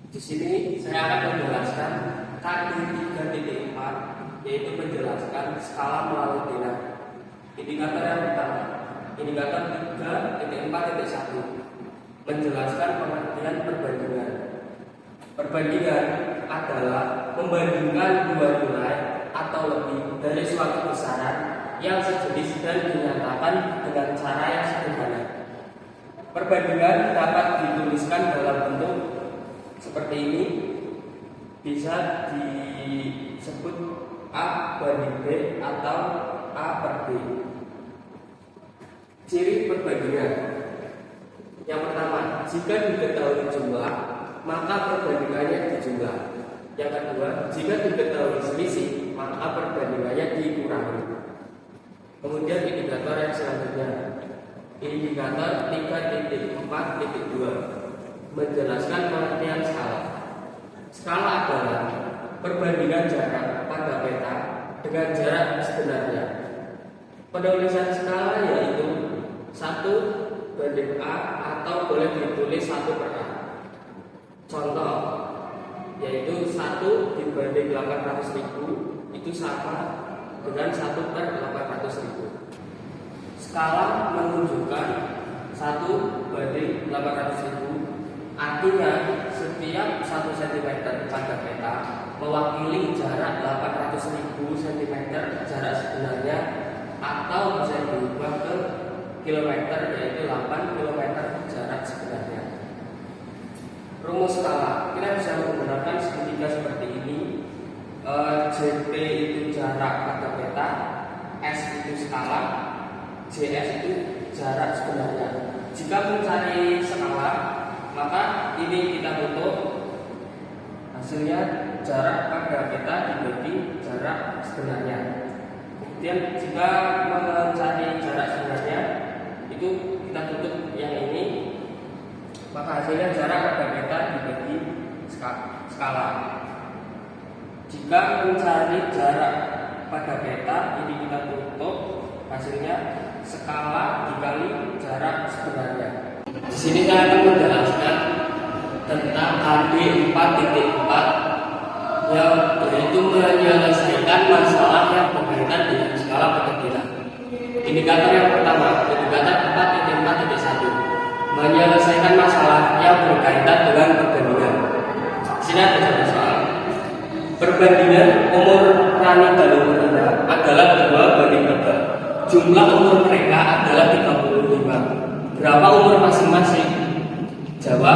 Di sini saya akan menjelaskan K3.4, yaitu menjelaskan skala melalui tingkat. Indikator yang pertama, indikator 3.4.1, menjelaskan pengertian perbandingan. Perbandingan adalah membandingkan dua nilai atau lebih dari suatu besaran yang sejenis dan dinyatakan dengan cara yang sederhana. Perbandingan dapat dituliskan dalam bentuk seperti ini, bisa disebut A banding B atau A per B. Ciri perbandingan yang pertama, jika diketahui jumlah, maka perbandingannya dijumlah. Yang kedua, jika diketahui selisih, maka perbandingannya dikurangi. Kemudian indikator yang selanjutnya, indikator 3.4.2, menjelaskan pengertian skala. Skala adalah perbandingan jarak pada peta dengan jarak sebenarnya. Penulisan skala yaitu 1 banding A atau boleh ditulis 1 per A. Contoh yaitu 1 dibanding 800.000 itu sama dengan 1 per 800.000. Skala menunjukkan 1 banding 800.000, artinya setiap 1 cm pada peta mewakili jarak 800.000 cm jarak sebenarnya, atau bisa diubah ke kilometer yaitu 8 km jarak sebenarnya. Rumus skala kita bisa menggunakan segitiga seperti ini. JP itu jarak pada peta, S itu skala, JS itu jarak sebenarnya. Jika mencari skala, maka ini kita tutup, hasilnya jarak pada peta dibagi jarak sebenarnya. Kemudian jika mencari jarak sebenarnya, itu kita tutup yang ini, maka hasilnya jarak pada peta dibagi skala. Jika mencari jarak pada peta, ini kita tutup, hasilnya skala dikali jarak sebenarnya. Di sini saya akan menjelaskan tentang KD 4.4, yaitu menyelesaikan masalah yang berkaitan dengan skala perbandingan. Indikator yang pertama, indikator 4.4.1, menyelesaikan masalah yang berkaitan dengan perbandingan. Sini ada satu soal. Perbandingan umur Rani dan umur Anda adalah 2 banding 3. Jumlah umur mereka adalah 35. Berapa umur masing-masing? Jawab,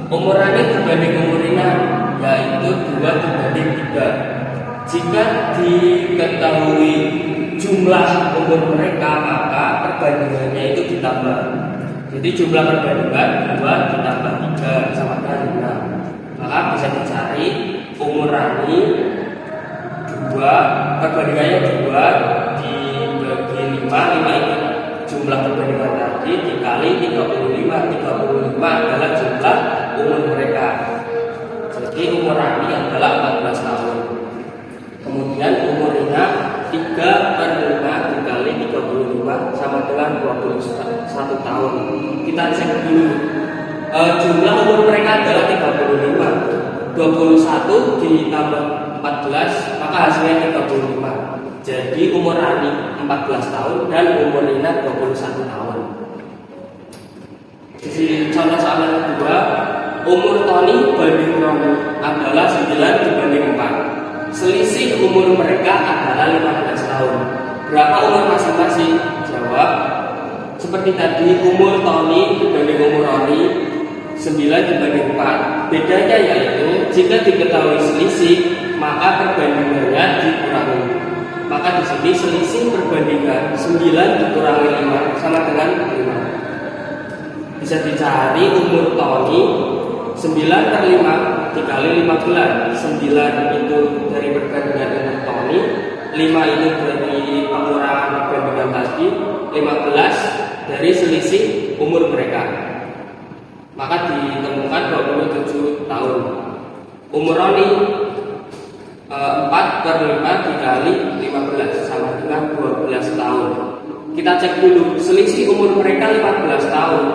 umur Rani dibanding umur Rina, yaitu 2 dibanding 3. Jika diketahui jumlah umur mereka, maka perbandingannya itu ditambah. Jadi jumlah perbandingan 2 ditambah 3 sama dengan 5. Maka bisa dicari umur Rani 2, perbandingannya 2 dibagi 5 itu jumlah perbandingan tadi dikali 35. 35 adalah jumlah umur mereka. Jadi umur Rani adalah 14 tahun. Kemudian umur Rina 3 per 5 dikali 35 sama dengan 21 tahun. Kita cek dulu. Jumlah umur mereka adalah 35. 21 ditambah 14 maka hasilnya 35. Jadi umur Rani 14 tahun dan umur Rina 21 tahun. Di contoh soal yang kedua, umur Tony banding Roni adalah 9 dibanding 4. Selisih umur mereka adalah 15 tahun. Berapa umur masing-masing? Jawab, seperti tadi, umur Tony dibanding umur Roni 9 dibanding 4. Bedanya yaitu jika diketahui selisih, maka perbandingannya dikurangi. Maka di sini selisih perbandingan 9 dikurangi 5 sama dengan 5. Bisa dicari umur Tony 9 per 5 dikali 15. 9 itu dari perbandingan umur Tony, 5 itu dari pengurangan perbandingan tadi, 15 dari selisih umur mereka. Maka ditemukan 27 tahun. Umur Roni 4 per 5 dikali 15 sama dengan 12 tahun. Kita cek dulu, selisih umur mereka 15 tahun.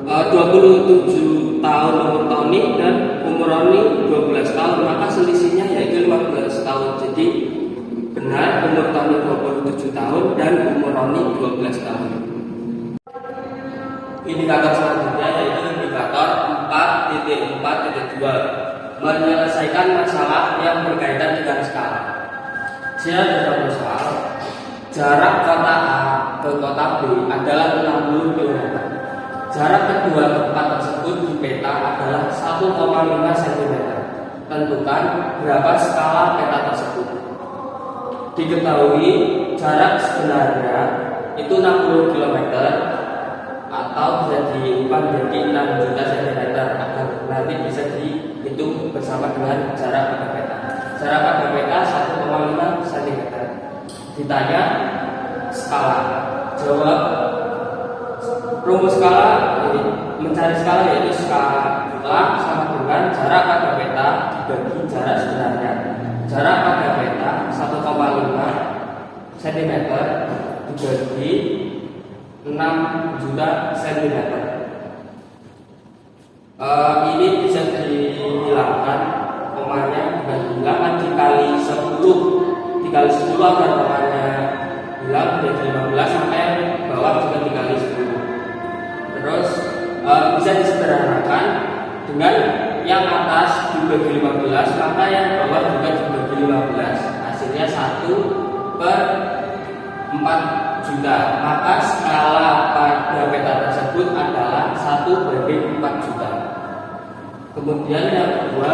27 tahun umur Tony dan umur Roni 12 tahun, maka selisihnya yaitu 15 tahun. Jadi benar umur Tony 27 tahun dan umur Roni 12 tahun. Indikator selanjutnya yaitu indikator 4.4.2, menyelesaikan masalah yang berkaitan dengan skala. Jika dalam soal, jarak kota A ke kota B adalah 60 km. Jarak kedua tempat tersebut di peta adalah 1,5 cm. Tentukan berapa skala peta tersebut. Diketahui jarak sebenarnya itu 60 km atau bisa diubah menjadi 6 juta cm agar nanti bisa dihitung bersama dengan jarak pada peta. Jarak pada peta 1,5 cm. Ditanya skala, jawab rumus skala, mencari skala yaitu skala sama dengan jarak pada peta dibagi jarak sebenarnya. Jarak pada peta 1,5 cm dibagi 6 juta cm. Ini bisa dihilangkan komanya dengan bilangan dikali 10 agar komanya hilang menjadi 15, maka yang bawah juga dikali 10. Terus bisa disederhanakan dengan yang atas dibagi 15, maka yang bawah juga dibagi 15. Hasilnya 1/4 juta. Maka skala pada peta tersebut adalah 1/4 juta. Kemudian yang kedua,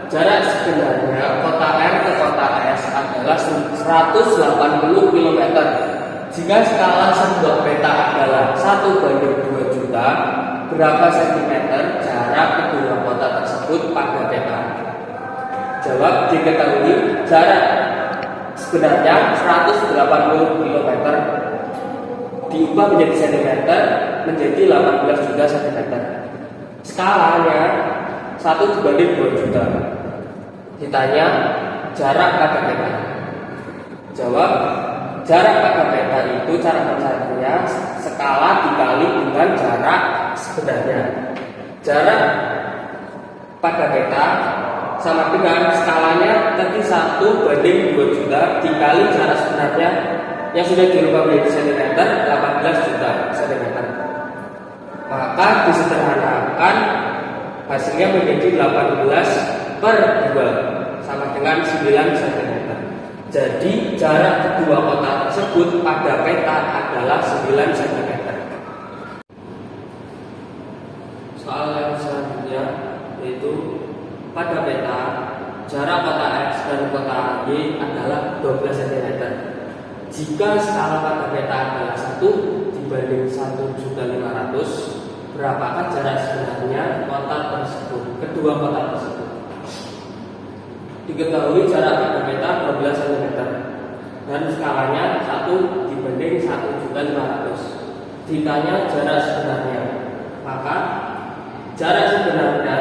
jarak sebenarnya kota R ke kota S adalah 180 km. Jika skala sebuah peta adalah 1/2 juta, berapa centimeter jarak kedua kota tersebut pada peta? Jawab, diketahui jarak sebenarnya 180 km diubah menjadi centimeter menjadi 18 juta centimeter. Skalanya 1/2 juta. Ditanya jarak pada peta. Jawab, jarak pada peta itu cara mencarinya skala dikali dengan jarak sebenarnya. Jarak pada peta sama dengan skalanya tadi 1/2 juta dikali jarak sebenarnya yang sudah dirubah menjadi centimeter 18 juta centimeter. Maka disederhanakan hasilnya menjadi 18/2 sama dengan 9 cm. Jadi jarak kedua kota tersebut pada peta adalah 9 cm. Soal yang selanjutnya yaitu pada peta jarak kota X dan kota Y adalah 12 cm. Jika skala pada peta adalah 1 dibanding 1.500.000, berapakah jarak sebenarnya kota tersebut, kedua kota tersebut? Diketahui jarak pada peta 12 cm dan skalanya 1 dibanding 1.500.000. Ditanya jarak sebenarnya, maka jarak sebenarnya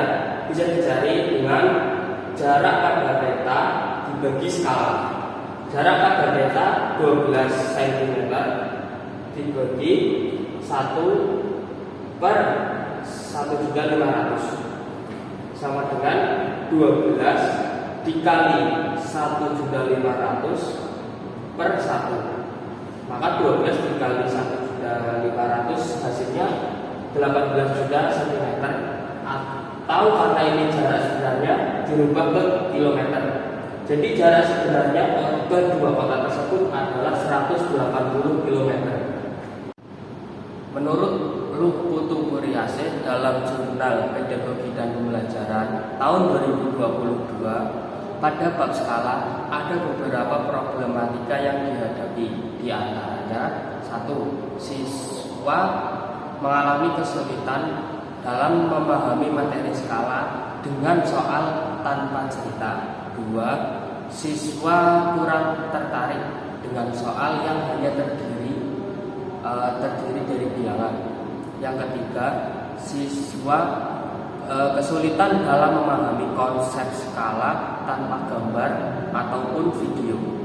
bisa dicari dengan jarak pada peta dibagi skala. Jarak pada peta 12 cm dibagi 1/1.500.000 sama dengan 12 dikali 1.500.000 per 1. Maka 12 dikali 1.500.000 hasilnya 18 juta cm, atau karena ini jarak sebenarnya dirubah ke kilometer. Jadi jarak sebenarnya kedua kota tersebut adalah 180 km. Menurut Luh Putu Puriase dalam jurnal Pedagogi dan Pembelajaran tahun 2022, pada bab skala ada beberapa problematika yang dihadapi. Di antaranya, 1. Siswa mengalami kesulitan dalam memahami materi skala dengan soal tanpa cerita. 2. Siswa kurang tertarik dengan soal yang hanya terdiri dari bilangan. Yang ketiga, siswa kesulitan dalam memahami konsep skala tanpa gambar ataupun video.